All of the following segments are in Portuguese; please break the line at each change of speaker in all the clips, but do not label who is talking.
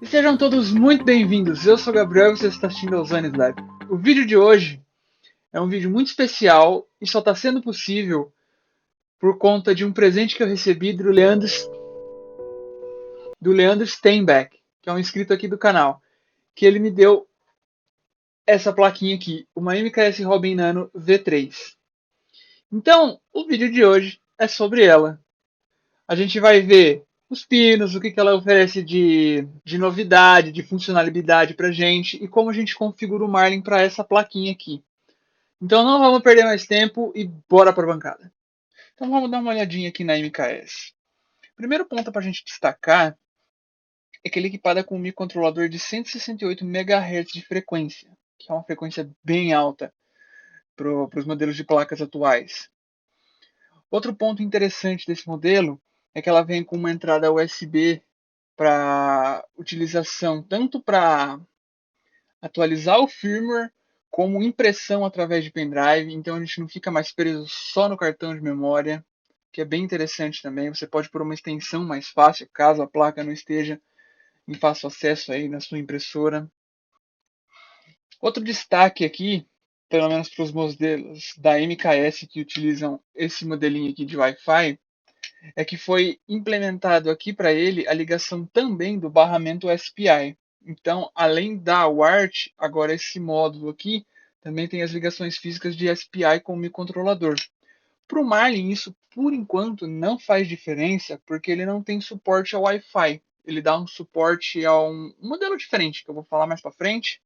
E sejam todos muito bem-vindos. Eu sou o Gabriel e você está assistindo ao Zanes Lab. O vídeo de hoje é um vídeo muito especial e só está sendo possível por conta de um presente que eu recebi do Leandro Steinbeck, que é um inscrito aqui do canal, que ele me deu essa plaquinha aqui, uma MKS Robin Nano V3. Então, o vídeo de hoje é sobre ela. A gente vai ver os pinos, o que ela oferece de novidade, de funcionalidade pra gente e como a gente configura o Marlin para essa plaquinha aqui. Então não vamos perder mais tempo e bora para a bancada. Então vamos dar uma olhadinha aqui na MKS. O primeiro ponto para a gente destacar é que ele é equipada com um microcontrolador de 168 MHz de frequência, que é uma frequência bem alta para os modelos de placas atuais. Outro ponto interessante desse modelo é que ela vem com uma entrada USB para utilização tanto para atualizar o firmware como impressão através de pendrive, então a gente não fica mais preso só no cartão de memória, que é bem interessante também. Você pode pôr uma extensão mais fácil caso a placa não esteja em fácil acesso aí na sua impressora. Outro destaque aqui, pelo menos para os modelos da MKS que utilizam esse modelinho aqui de Wi-Fi, é que foi implementado aqui para ele a ligação também do barramento SPI. Então, além da UART, agora esse módulo aqui também tem as ligações físicas de SPI com o microcontrolador. Para o Marlin, isso por enquanto não faz diferença, porque ele não tem suporte ao Wi-Fi. Ele dá um suporte a um modelo diferente, que eu vou falar mais para frente.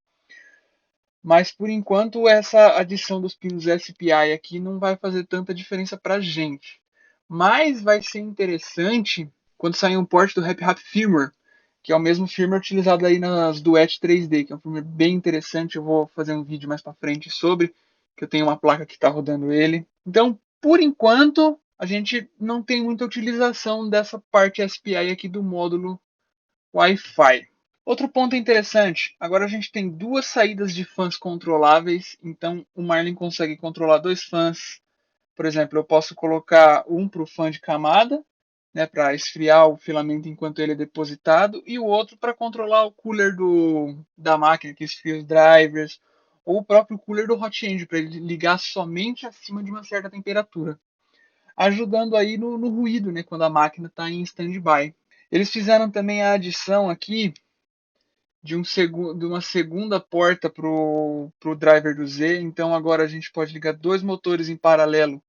Mas por enquanto, essa adição dos pinos SPI aqui não vai fazer tanta diferença para a gente. Mas vai ser interessante quando sair um port do RapRap Firmware, que é o mesmo firmware utilizado aí nas Duet 3D, que é um firmware bem interessante. Eu vou fazer um vídeo mais para frente sobre, que eu tenho uma placa que está rodando ele. Então, por enquanto, a gente não tem muita utilização dessa parte SPI aqui do módulo Wi-Fi. Outro ponto interessante, agora a gente tem duas saídas de fãs controláveis, então o Marlin consegue controlar dois fãs. Por exemplo, eu posso colocar um para o fã de camada, né, para esfriar o filamento enquanto ele é depositado, e o outro para controlar o cooler da máquina, que esfria os drivers, ou o próprio cooler do hot end, para ele ligar somente acima de uma certa temperatura, ajudando aí no ruído, né, quando a máquina está em standby. Eles fizeram também a adição aqui de uma segunda porta para o driver do Z, então agora a gente pode ligar dois motores em paralelo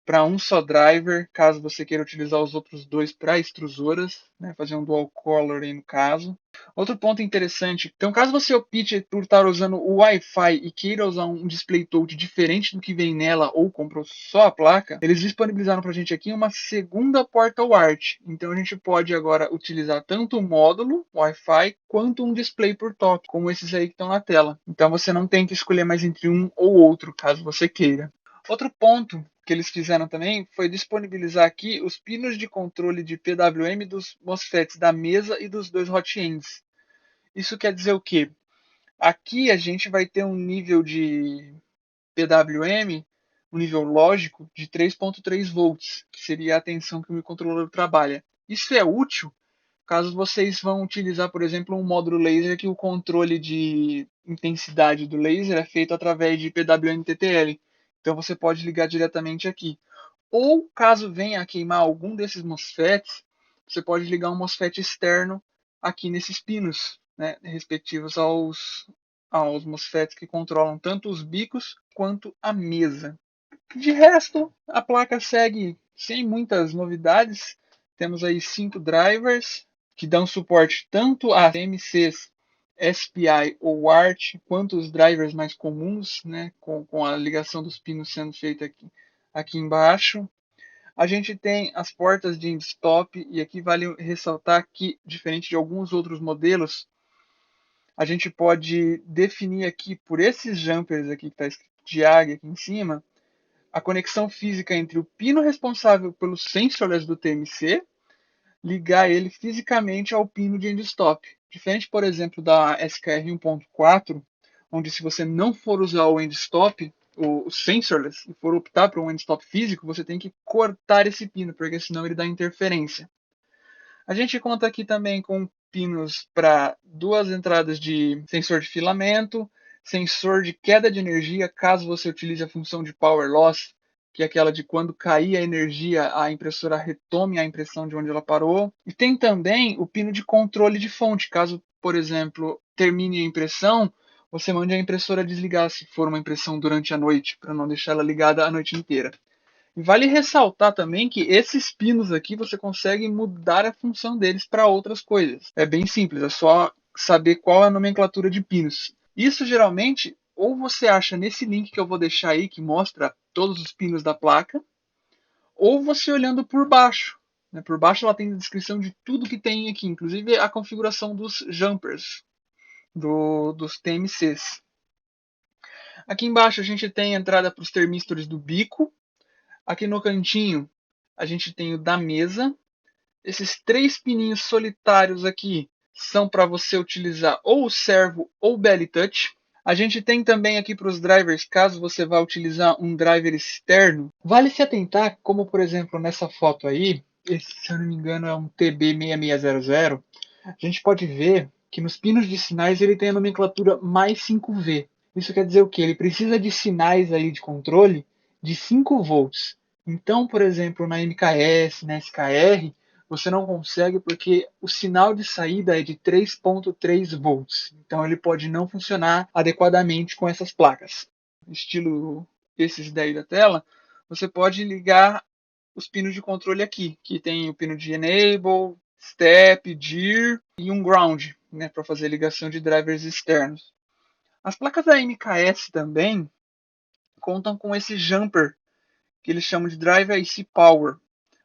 para um só driver, caso você queira utilizar os outros dois para extrusoras, né, fazer um dual color aí no caso. Outro ponto interessante, então caso você opte por estar usando o Wi-Fi e queira usar um DisplayTouch diferente do que vem nela ou comprou só a placa, eles disponibilizaram para a gente aqui uma segunda porta UART. Então a gente pode agora utilizar tanto o módulo Wi-Fi quanto um display por toque, como esses aí que estão na tela. Então você não tem que escolher mais entre um ou outro, caso você queira. Outro ponto que eles fizeram também foi disponibilizar aqui os pinos de controle de PWM dos MOSFETs da mesa e dos dois hot ends. Isso quer dizer o quê? Aqui a gente vai ter um nível de PWM, um nível lógico de 3.3 volts, que seria a tensão que o microcontrolador trabalha. Isso é útil caso vocês vão utilizar, por exemplo, um módulo laser que o controle de intensidade do laser é feito através de PWM TTL. Então você pode ligar diretamente aqui. Ou caso venha a queimar algum desses MOSFETs, você pode ligar um MOSFET externo aqui nesses pinos, né, respectivos aos MOSFETs que controlam tanto os bicos quanto a mesa. De resto, a placa segue sem muitas novidades. Temos aí 5 drivers que dão suporte tanto a MCs SPI ou ART, quanto os drivers mais comuns, né, com a ligação dos pinos sendo feita aqui embaixo. A gente tem as portas de end-stop, e aqui vale ressaltar que, diferente de alguns outros modelos, a gente pode definir aqui por esses jumpers aqui que está escrito de águia aqui em cima, a conexão física entre o pino responsável pelos sensores do TMC, ligar ele fisicamente ao pino de end-stop. Diferente, por exemplo, da SKR 1.4, onde se você não for usar o end-stop, o sensorless, e for optar por um end-stop físico, você tem que cortar esse pino, porque senão ele dá interferência. A gente conta aqui também com pinos para 2 entradas de sensor de filamento, sensor de queda de energia, caso você utilize a função de Power Loss, que é aquela de quando cair a energia, a impressora retome a impressão de onde ela parou. E tem também o pino de controle de fonte, caso, por exemplo, termine a impressão, você mande a impressora desligar se for uma impressão durante a noite, para não deixar ela ligada a noite inteira. E vale ressaltar também que esses pinos aqui você consegue mudar a função deles para outras coisas. É bem simples, é só saber qual é a nomenclatura de pinos. Isso geralmente ou você acha nesse link que eu vou deixar aí, que mostra todos os pinos da placa, ou você olhando por baixo. Por baixo ela tem a descrição de tudo que tem aqui, inclusive a configuração dos jumpers, dos TMCs. Aqui embaixo a gente tem a entrada para os termistores do bico. Aqui no cantinho a gente tem o da mesa. Esses 3 pininhos solitários aqui são para você utilizar ou o servo ou o belly touch. A gente tem também aqui para os drivers, caso você vá utilizar um driver externo. Vale se atentar, como por exemplo nessa foto aí, esse, se eu não me engano é um TB6600, a gente pode ver que nos pinos de sinais ele tem a nomenclatura mais 5V. Isso quer dizer o quê? Ele precisa de sinais aí de controle de 5 volts. Então, por exemplo, na MKS, na SKR, você não consegue porque o sinal de saída é de 3.3 volts. Então ele pode não funcionar adequadamente com essas placas. Estilo esses daí da tela, você pode ligar os pinos de controle aqui, que tem o pino de Enable, Step, DIR e um Ground, né, para fazer ligação de drivers externos. As placas da MKS também contam com esse jumper, que eles chamam de Drive IC Power,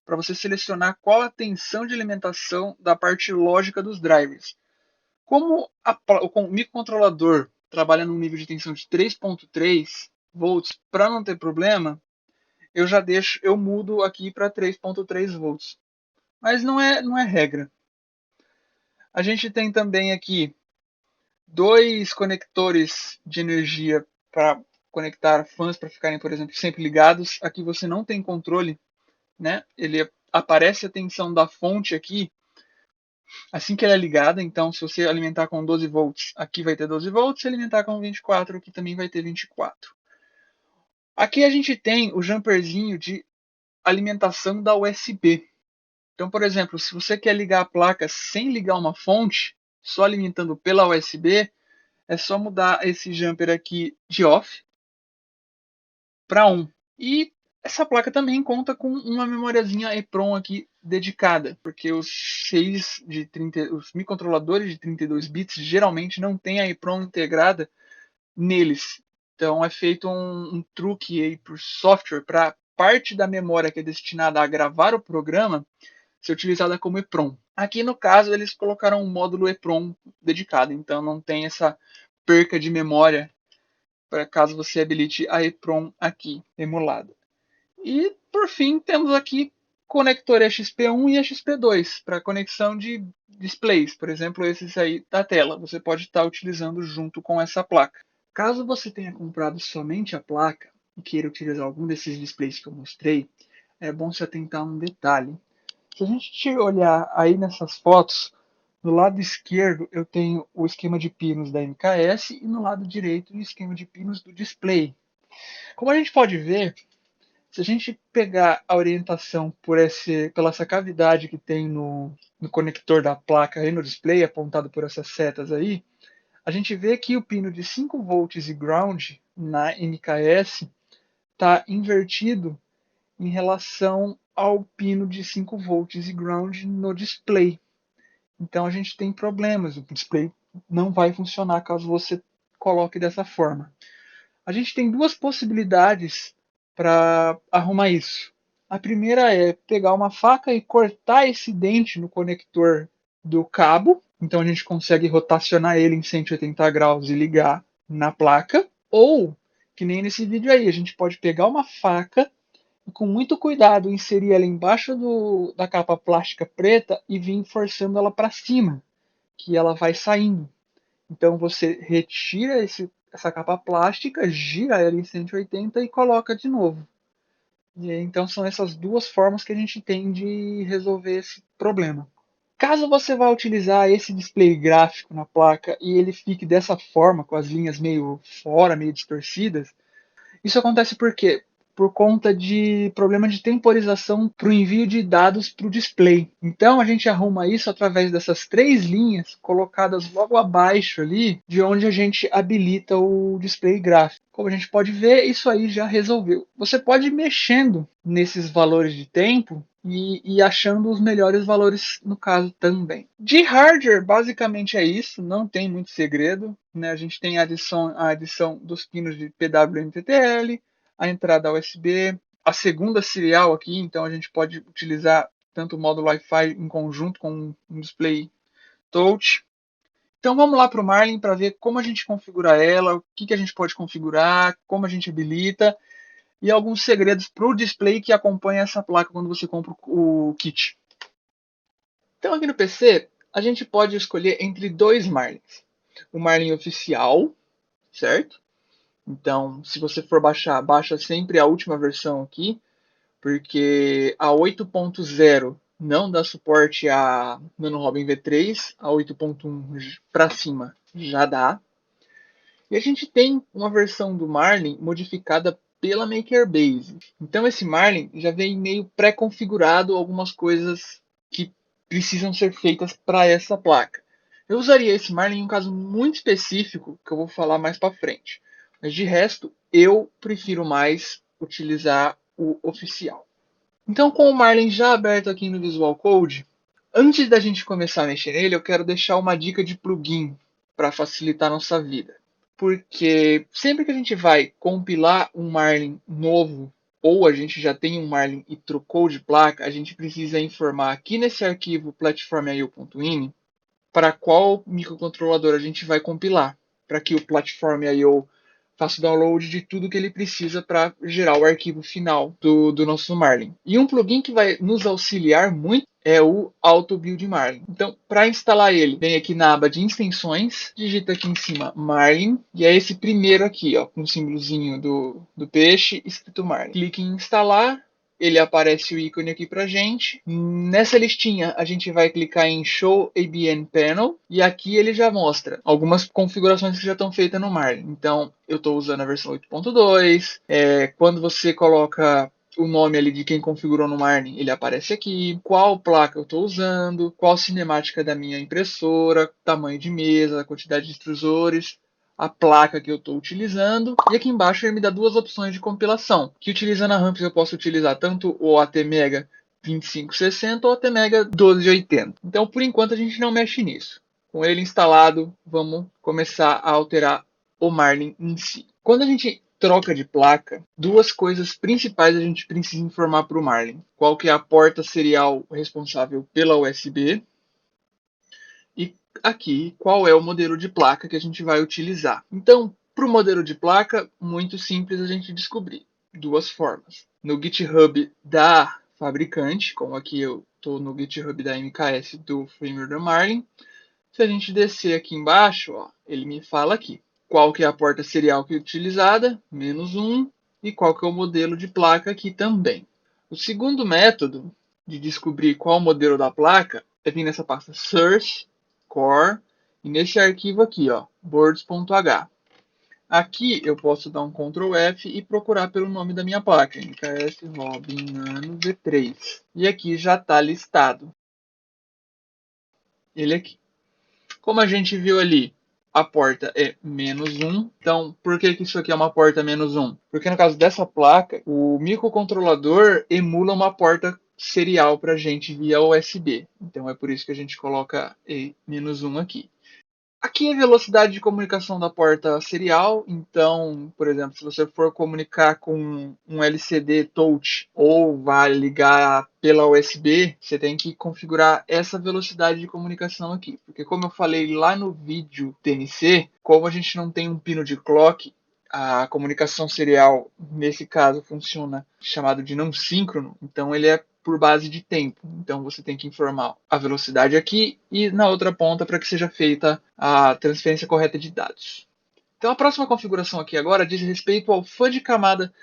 para você selecionar qual a tensão de alimentação da parte lógica dos drivers. Como o microcontrolador trabalha num nível de tensão de 3.3 volts, para não ter problema, eu mudo aqui para 3.3 volts. Mas não é regra. A gente tem também aqui 2 conectores de energia para conectar fãs para ficarem, por exemplo, sempre ligados. Aqui você não tem controle, né? Ele aparece a tensão da fonte aqui assim que ela é ligada. Então, se você alimentar com 12 volts, aqui vai ter 12 volts. Se alimentar com 24, aqui também vai ter 24. Aqui a gente tem o jumperzinho de alimentação da USB. Então, por exemplo, se você quer ligar a placa sem ligar uma fonte, só alimentando pela USB, é só mudar esse jumper aqui de off para on. E essa placa também conta com uma memoriazinha EEPROM aqui dedicada, porque os microcontroladores de 32 bits geralmente não têm a EEPROM integrada neles. Então é feito um truque aí por software para parte da memória que é destinada a gravar o programa ser utilizada como EEPROM. Aqui no caso eles colocaram um módulo EEPROM dedicado, então não tem essa perca de memória para caso você habilite a EEPROM aqui emulada. E por fim temos aqui conector XP1 e XP2 para conexão de displays, por exemplo esses aí da tela, você pode estar utilizando junto com essa placa. Caso você tenha comprado somente a placa e queira utilizar algum desses displays que eu mostrei, é bom se atentar a um detalhe. Se a gente olhar aí nessas fotos, no lado esquerdo eu tenho o esquema de pinos da MKS e no lado direito o esquema de pinos do display. Como a gente pode ver, se a gente pegar a orientação pela essa cavidade que tem no conector da placa e no display, apontado por essas setas aí, a gente vê que o pino de 5 volts e ground na MKS está invertido em relação ao pino de 5 volts e ground no display. Então a gente tem problemas, o display não vai funcionar caso você coloque dessa forma. A gente tem 2 possibilidades para arrumar isso. A primeira é pegar uma faca e cortar esse dente no conector do cabo. Então a gente consegue rotacionar ele em 180 graus e ligar na placa. Ou, que nem nesse vídeo aí, a gente pode pegar uma faca e com muito cuidado inserir ela embaixo da capa plástica preta e vir forçando ela para cima, que ela vai saindo. Então você retira essa capa plástica, gira ela em 180 e coloca de novo. E então são essas 2 formas que a gente tem de resolver esse problema. Caso você vá utilizar esse display gráfico na placa e ele fique dessa forma, com as linhas meio fora, meio distorcidas, isso acontece por quê? Por conta de problema de temporização para o envio de dados para o display. Então a gente arruma isso através dessas três linhas colocadas logo abaixo ali de onde a gente habilita o display gráfico. Como a gente pode ver, isso aí já resolveu. Você pode ir mexendo nesses valores de tempo e achando os melhores valores no caso também. De hardware, basicamente é isso, não tem muito segredo. Né? A gente tem a adição dos pinos de PWM-TTL, a entrada USB, a segunda serial aqui, então a gente pode utilizar tanto o módulo Wi-Fi em conjunto com um display touch. Então vamos lá para o Marlin para ver como a gente configura ela, o que a gente pode configurar, como a gente habilita e alguns segredos para o display que acompanha essa placa quando você compra o kit. Então aqui no PC a gente pode escolher entre dois Marlins. O Marlin oficial, certo? Então, se você for baixar, baixa sempre a última versão aqui, porque a 8.0 não dá suporte a NanoRobin V3, a 8.1 para cima já dá. E a gente tem uma versão do Marlin modificada pela MakerBase. Então esse Marlin já vem meio pré-configurado algumas coisas que precisam ser feitas para essa placa. Eu usaria esse Marlin em um caso muito específico que eu vou falar mais para frente. Mas de resto, eu prefiro mais utilizar o oficial. Então, com o Marlin já aberto aqui no Visual Code, antes da gente começar a mexer nele, eu quero deixar uma dica de plugin para facilitar a nossa vida. Porque sempre que a gente vai compilar um Marlin novo, ou a gente já tem um Marlin e trocou de placa, a gente precisa informar aqui nesse arquivo platform.io.ini para qual microcontrolador a gente vai compilar, para que o platform.io faça o download de tudo que ele precisa para gerar o arquivo final do nosso Marlin. E um plugin que vai nos auxiliar muito é o Auto Build Marlin. Então, para instalar ele, vem aqui na aba de extensões, digita aqui em cima Marlin, e é esse primeiro aqui, ó, com o símbolozinho do peixe, escrito Marlin. Clique em instalar, ele aparece o ícone aqui pra gente. Nessa listinha, a gente vai clicar em Show ABN Panel e aqui ele já mostra algumas configurações que já estão feitas no Marlin. Então, eu estou usando a versão 8.2. Quando você coloca o nome ali de quem configurou no Marlin, ele aparece aqui. Qual placa eu estou usando, qual cinemática da minha impressora, tamanho de mesa, quantidade de extrusores, a placa que eu estou utilizando. E aqui embaixo ele me dá duas opções de compilação, que utilizando a Ramps eu posso utilizar tanto o ATmega 2560 ou o ATmega 1280. Então, por enquanto, a gente não mexe nisso. Com ele instalado, vamos começar a alterar o Marlin em si. Quando a gente troca de placa, duas coisas principais a gente precisa informar para o Marlin. Qual que é a porta serial responsável pela USB e aqui qual é o modelo de placa que a gente vai utilizar. Então, para o modelo de placa, muito simples a gente descobrir. Duas formas. No GitHub da fabricante, como aqui eu estou no GitHub da MKS do firmware da Marlin. Se a gente descer aqui embaixo, ó, ele me fala aqui qual que é a porta serial que é utilizada, -1, e qual que é o modelo de placa aqui também. O segundo método de descobrir qual o modelo da placa é vir nessa pasta Source, Core, e nesse arquivo aqui, ó, boards.h. Aqui eu posso dar um Ctrl F e procurar pelo nome da minha placa, MKS Robin Nano V3. E aqui já está listado ele aqui. Como a gente viu ali, a porta é -1. Então, por que isso aqui é uma porta -1? Porque no caso dessa placa, o microcontrolador emula uma porta serial para a gente via USB. Então, é por isso que a gente coloca E-1 aqui. Aqui é a velocidade de comunicação da porta serial. Então, por exemplo, se você for comunicar com um LCD touch ou vai ligar pela USB, você tem que configurar essa velocidade de comunicação aqui. Porque como eu falei lá no vídeo TNC, como a gente não tem um pino de clock, a comunicação serial, nesse caso, funciona chamado de não síncrono. Então, ele é por base de tempo. Então você tem que informar a velocidade aqui e na outra ponta para que seja feita a transferência correta de dados. Então a próxima configuração aqui agora diz respeito ao fã de camada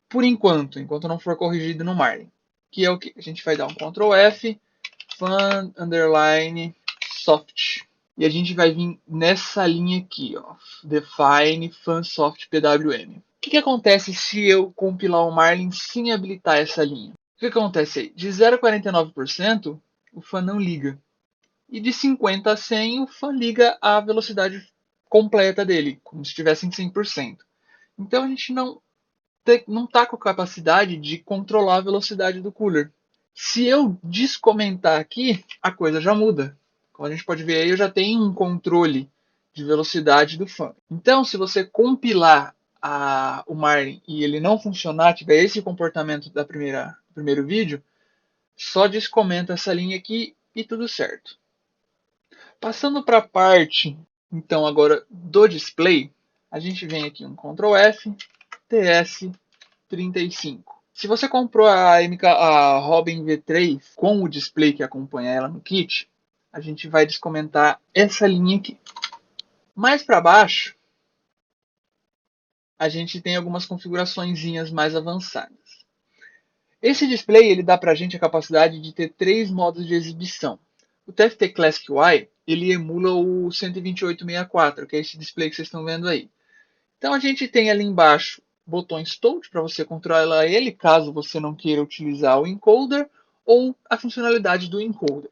por enquanto não for corrigido no Marlin. Que é o que? A gente vai dar um Ctrl F, fan underline soft. E a gente vai vir nessa linha aqui, ó, define fan soft pwm. O que acontece se eu compilar o Marlin sem habilitar essa linha? O que acontece aí? De 0 a 49%, o fan não liga. E de 50 a 100, o fan liga a velocidade completa dele, como se estivesse em 100%. Então a gente não está com a capacidade de controlar a velocidade do cooler. Se eu descomentar aqui, a coisa já muda. Como a gente pode ver aí, eu já tenho um controle de velocidade do fan. Então, se você compilar o Marlin e ele não funcionar, tiver esse comportamento do primeiro vídeo, só descomenta essa linha aqui e tudo certo. Passando para a parte, então, agora do display, a gente vem aqui um Ctrl F, TS35. Se você comprou a Robin V3 com o display que acompanha ela no kit, a gente vai descomentar essa linha aqui. Mais para baixo, a gente tem algumas configuraçõezinhas mais avançadas. Esse display ele dá para a gente a capacidade de ter 3 modos de exibição. O TFT Classic UI ele emula o 12864, que é esse display que vocês estão vendo aí. Então a gente tem ali embaixo botões touch para você controlar ele, caso você não queira utilizar o encoder ou a funcionalidade do encoder.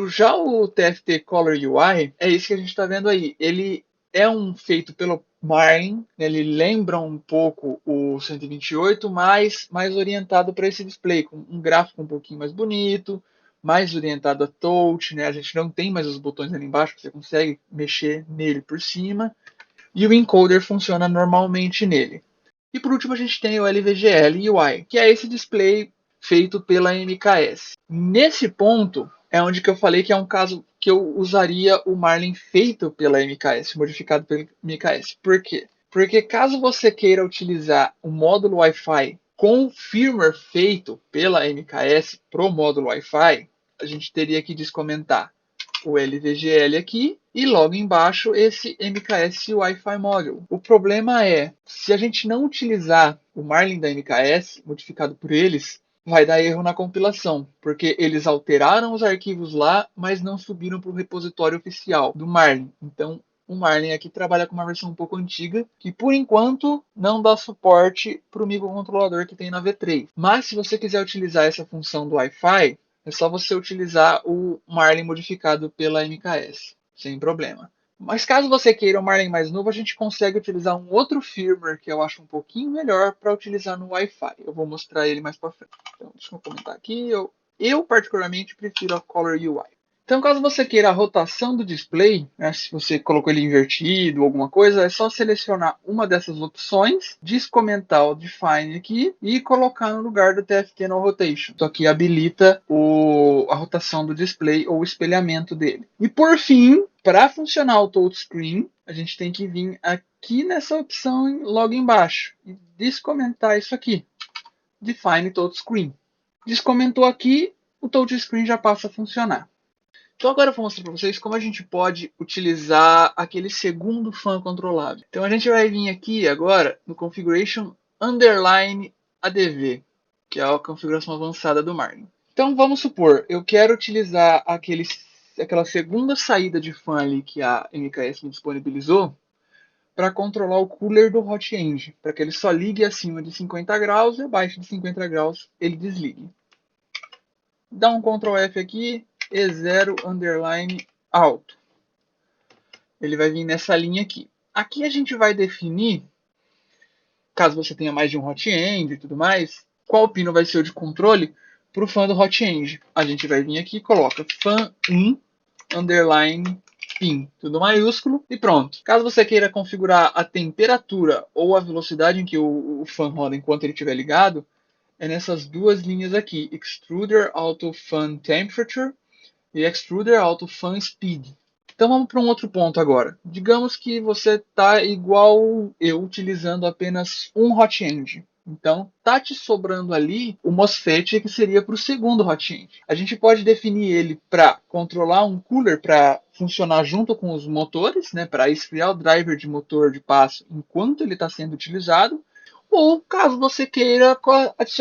Já o TFT Color UI é esse que a gente está vendo aí. Ele é feito pelo Marlin, ele lembra um pouco o 128, mas mais orientado para esse display, com um gráfico um pouquinho mais bonito, mais orientado a touch, né? A gente não tem mais os botões ali embaixo, você consegue mexer nele por cima. E o encoder funciona normalmente nele. E por último a gente tem o LVGL UI, que é esse display feito pela MKS. Nesse ponto é onde que eu falei que é um caso que eu usaria o Marlin feito pela MKS, modificado pela MKS. Por quê? Porque caso você queira utilizar o módulo Wi-Fi com firmware feito pela MKS pro módulo Wi-Fi, a gente teria que descomentar o LVGL aqui e logo embaixo esse MKS Wi-Fi Module. O problema é, se a gente não utilizar o Marlin da MKS, modificado por eles, vai dar erro na compilação, porque eles alteraram os arquivos lá, mas não subiram para o repositório oficial do Marlin. Então, o Marlin aqui trabalha com uma versão um pouco antiga, que por enquanto não dá suporte para o microcontrolador que tem na V3. Mas se você quiser utilizar essa função do Wi-Fi, é só você utilizar o Marlin modificado pela MKS, sem problema. Mas caso você queira um Marlin mais novo, a gente consegue utilizar um outro firmware que eu acho um pouquinho melhor para utilizar no Wi-Fi. Eu vou mostrar ele mais para frente. Então, deixa eu comentar aqui. Eu particularmente prefiro a Color UI. Então, caso você queira a rotação do display, né, se você colocou ele invertido ou alguma coisa, é só selecionar uma dessas opções, descomentar o Define aqui e colocar no lugar do TFT No Rotation. Isso aqui habilita a rotação do display ou o espelhamento dele. E por fim, para funcionar o touchscreen, a gente tem que vir aqui nessa opção logo embaixo e descomentar isso aqui. Define touchscreen. Descomentou aqui, o touchscreen já passa a funcionar. Então agora eu vou mostrar para vocês como a gente pode utilizar aquele segundo fan controlável. Então a gente vai vir aqui agora no Configuration Underline ADV, que é a configuração avançada do Marlin. Então vamos supor, eu quero utilizar aquela segunda saída de fan ali que a MKS me disponibilizou para controlar o cooler do Hot End, para que ele só ligue acima de 50 graus e abaixo de 50 graus ele desligue. Dá um Ctrl F aqui, E0 underline alto. Ele vai vir nessa linha aqui. Aqui a gente vai definir, caso você tenha mais de um Hot End e tudo mais, qual pino vai ser o de controle para o fan do Hot End. A gente vai vir aqui e coloca fan in underline pin, tudo maiúsculo e pronto. Caso você queira configurar a temperatura ou a velocidade em que o fan roda enquanto ele estiver ligado, é nessas duas linhas aqui, Extruder Auto Fan Temperature e Extruder Auto Fan Speed. Então vamos para um outro ponto agora. Digamos que você está igual eu, utilizando apenas um Hot End. Então está te sobrando ali o MOSFET que seria para o segundo Hot End. A gente pode definir ele para controlar um cooler para funcionar junto com os motores, né, para esfriar o driver de motor de passo enquanto ele está sendo utilizado. ou caso você queira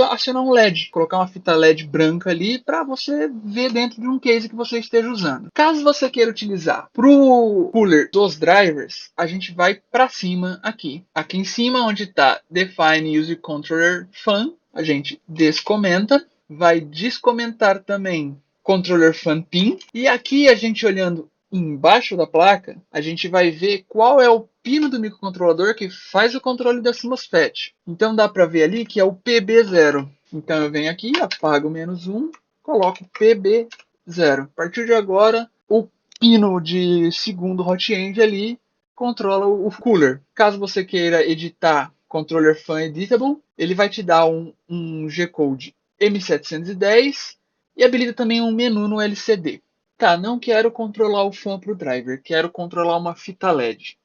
acionar um LED, colocar uma fita LED branca ali para você ver dentro de um case que você esteja usando. Caso você queira utilizar para o cooler dos drivers, a gente vai para cima aqui. Aqui em cima onde está Define User Controller Fan, a gente descomenta, vai descomentar também Controller Fan Pin, e aqui a gente olhando embaixo da placa, a gente vai ver qual é o pino do microcontrolador que faz o controle dessa MOSFET. Então dá para ver ali que é o PB0. Então eu venho aqui, apago o -1, coloco PB0. A partir de agora, o pino de segundo hot end ali controla o cooler. Caso você queira editar Controller Fan Editable, ele vai te dar um G-Code M710 e habilita também um menu no LCD. Tá, não quero controlar o fan para o driver, quero controlar uma fita LED.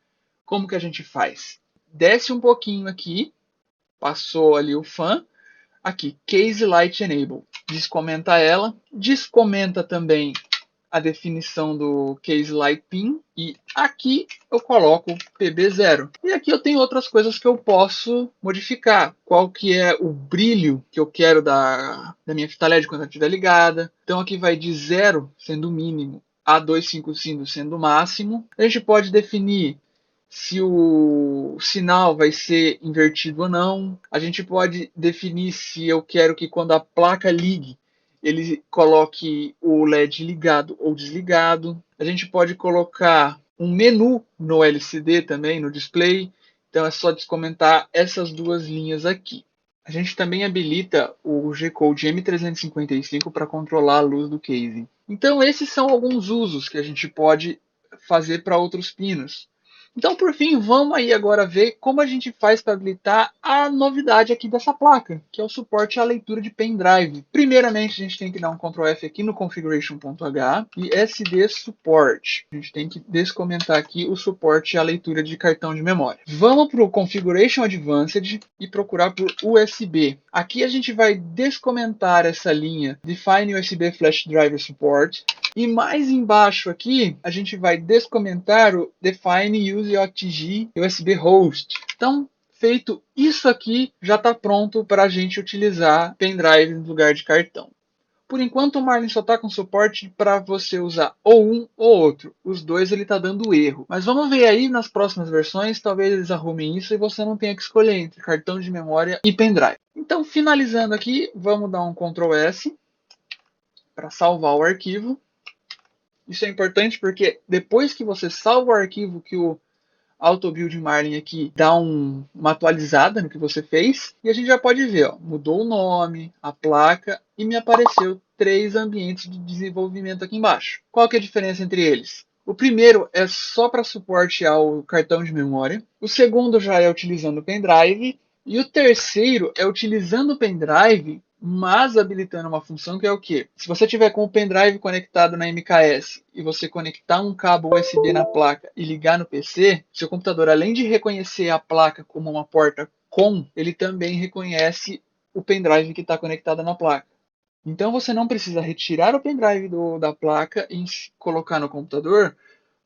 Como que a gente faz? Desce um pouquinho aqui, passou ali o fan, aqui, Case Light Enable, descomenta ela, descomenta também a definição do Case Light Pin, e aqui eu coloco PB0. E aqui eu tenho outras coisas que eu posso modificar. Qual que é o brilho que eu quero da minha fita LED quando ela estiver ligada. Então aqui vai de 0, sendo o mínimo, a 255 sendo o máximo. A gente pode definir se o sinal vai ser invertido ou não. A gente pode definir se eu quero que quando a placa ligue, ele coloque o LED ligado ou desligado. A gente pode colocar um menu no LCD também, no display. Então é só descomentar essas duas linhas aqui. A gente também habilita o G-Code M355 para controlar a luz do casing. Então esses são alguns usos que a gente pode fazer para outros pinos. Então, por fim, vamos aí agora ver como a gente faz para habilitar a novidade aqui dessa placa, que é o suporte à leitura de pendrive. Primeiramente, a gente tem que dar um Ctrl F aqui no configuration.h e SD Support. A gente tem que descomentar aqui o suporte à leitura de cartão de memória. Vamos para o Configuration Advanced e procurar por USB. Aqui a gente vai descomentar essa linha Define USB Flash Driver Support. E mais embaixo aqui, a gente vai descomentar o Define Use OTG USB Host. Então, feito isso aqui, já está pronto para a gente utilizar pendrive no lugar de cartão. Por enquanto, o Marlin só está com suporte para você usar ou um ou outro. Os dois ele está dando erro. Mas vamos ver aí nas próximas versões, talvez eles arrumem isso e você não tenha que escolher entre cartão de memória e pendrive. Então, finalizando aqui, vamos dar um Ctrl S para salvar o arquivo. Isso é importante porque depois que você salva o arquivo que o AutoBuild Marlin aqui dá uma atualizada no que você fez, e a gente já pode ver, ó, mudou o nome, a placa e me apareceu 3 ambientes de desenvolvimento aqui embaixo. Qual que é a diferença entre eles? O primeiro é só para suporte ao cartão de memória, o segundo já é utilizando o pendrive, e o terceiro é utilizando o pendrive, mas habilitando uma função que é o quê? Se você tiver com o pendrive conectado na MKS e você conectar um cabo USB na placa e ligar no PC, seu computador, além de reconhecer a placa como uma porta COM, ele também reconhece o pendrive que está conectado na placa. Então você não precisa retirar o pendrive da placa e colocar no computador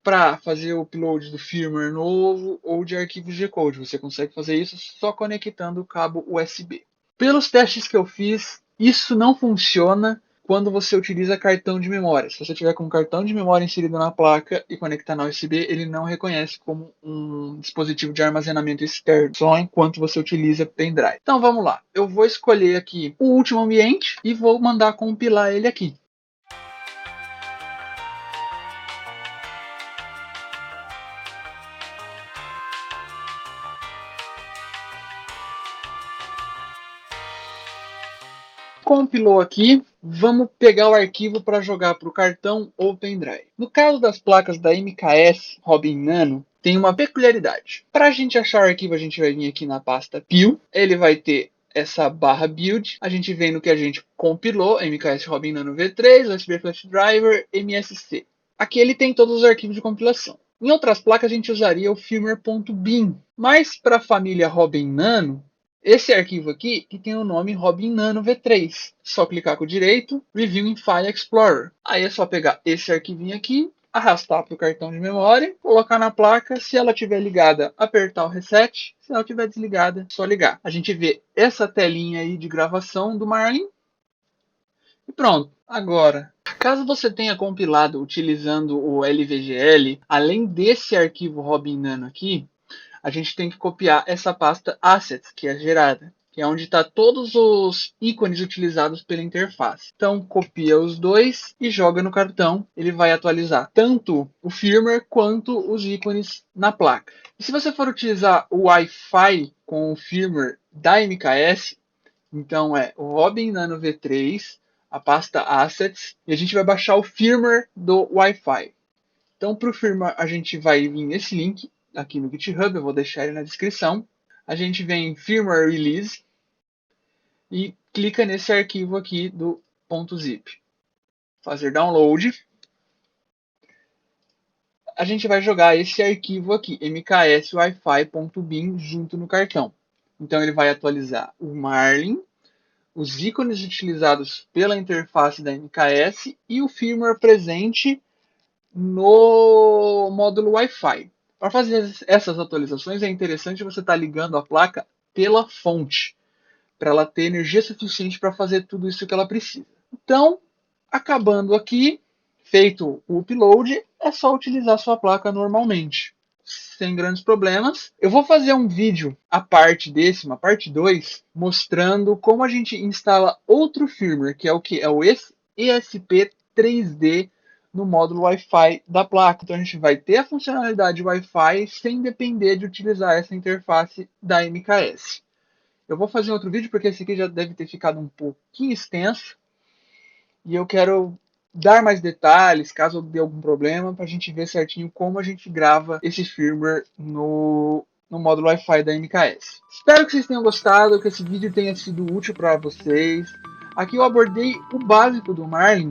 para fazer o upload do firmware novo ou de arquivos G-Code. Você consegue fazer isso só conectando o cabo USB. Pelos testes que eu fiz, isso não funciona quando você utiliza cartão de memória. Se você tiver com um cartão de memória inserido na placa e conectar na USB, ele não reconhece como um dispositivo de armazenamento externo, só enquanto você utiliza pendrive. Então vamos lá. Eu vou escolher aqui o último ambiente e vou mandar compilar ele aqui. Compilou aqui, vamos pegar o arquivo para jogar para o cartão ou pendrive. No caso das placas da MKS Robin Nano, tem uma peculiaridade. Para a gente achar o arquivo, a gente vai vir aqui na pasta PIL, ele vai ter essa barra build, a gente vem no que a gente compilou, MKS Robin Nano V3, USB Flash Driver, MSC. Aqui ele tem todos os arquivos de compilação. Em outras placas a gente usaria o firmware.bin, mas para a família Robin Nano, esse arquivo aqui que tem o nome Robin Nano V3. Só clicar com o direito, Review in File Explorer. Aí é só pegar esse arquivinho aqui, arrastar para o cartão de memória, colocar na placa. Se ela estiver ligada, apertar o reset. Se ela estiver desligada, só ligar. A gente vê essa telinha aí de gravação do Marlin. E pronto. Agora, caso você tenha compilado utilizando o LVGL, além desse arquivo Robin Nano aqui, a gente tem que copiar essa pasta Assets, que é gerada, que é onde está todos os ícones utilizados pela interface. Então, copia os dois e joga no cartão. Ele vai atualizar tanto o firmware quanto os ícones na placa. E se você for utilizar o Wi-Fi com o firmware da MKS, então é o Robin Nano V3, a pasta Assets, e a gente vai baixar o firmware do Wi-Fi. Então, para o firmware, a gente vai vir nesse link aqui no GitHub, eu vou deixar ele na descrição. A gente vem em Firmware Release e clica nesse arquivo aqui do .zip. Fazer download. A gente vai jogar esse arquivo aqui, mkswifi.bin, junto no cartão. Então ele vai atualizar o Marlin, os ícones utilizados pela interface da MKS e o firmware presente no módulo Wi-Fi. Para fazer essas atualizações é interessante você estar ligando a placa pela fonte, para ela ter energia suficiente para fazer tudo isso que ela precisa. Então, acabando aqui, feito o upload, é só utilizar sua placa normalmente, sem grandes problemas. Eu vou fazer um vídeo à parte desse, uma parte 2, mostrando como a gente instala outro firmware, que é o que? É o ESP3D no módulo Wi-Fi da placa. Então a gente vai ter a funcionalidade Wi-Fi sem depender de utilizar essa interface da MKS. Eu vou fazer outro vídeo porque esse aqui já deve ter ficado um pouquinho extenso. E eu quero dar mais detalhes, caso dê algum problema, para a gente ver certinho como a gente grava esse firmware no módulo Wi-Fi da MKS. Espero que vocês tenham gostado, que esse vídeo tenha sido útil para vocês. Aqui eu abordei o básico do Marlin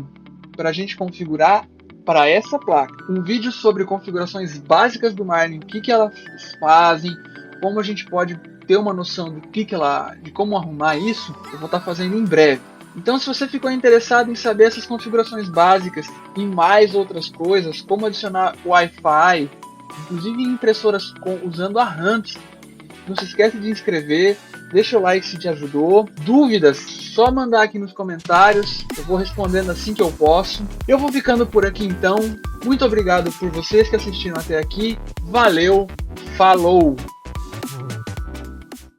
para a gente configurar para essa placa. Um vídeo sobre configurações básicas do Marlin, o que elas fazem, como a gente pode ter uma noção de como arrumar isso, eu vou estar fazendo em breve. Então, se você ficou interessado em saber essas configurações básicas e mais outras coisas, como adicionar Wi-Fi, inclusive impressoras usando a Ramps, não se esquece de inscrever, deixa o like se te ajudou. Dúvidas, só mandar aqui nos comentários, eu vou respondendo assim que eu posso. Eu vou ficando por aqui então. Muito obrigado por vocês que assistiram até aqui. Valeu, falou!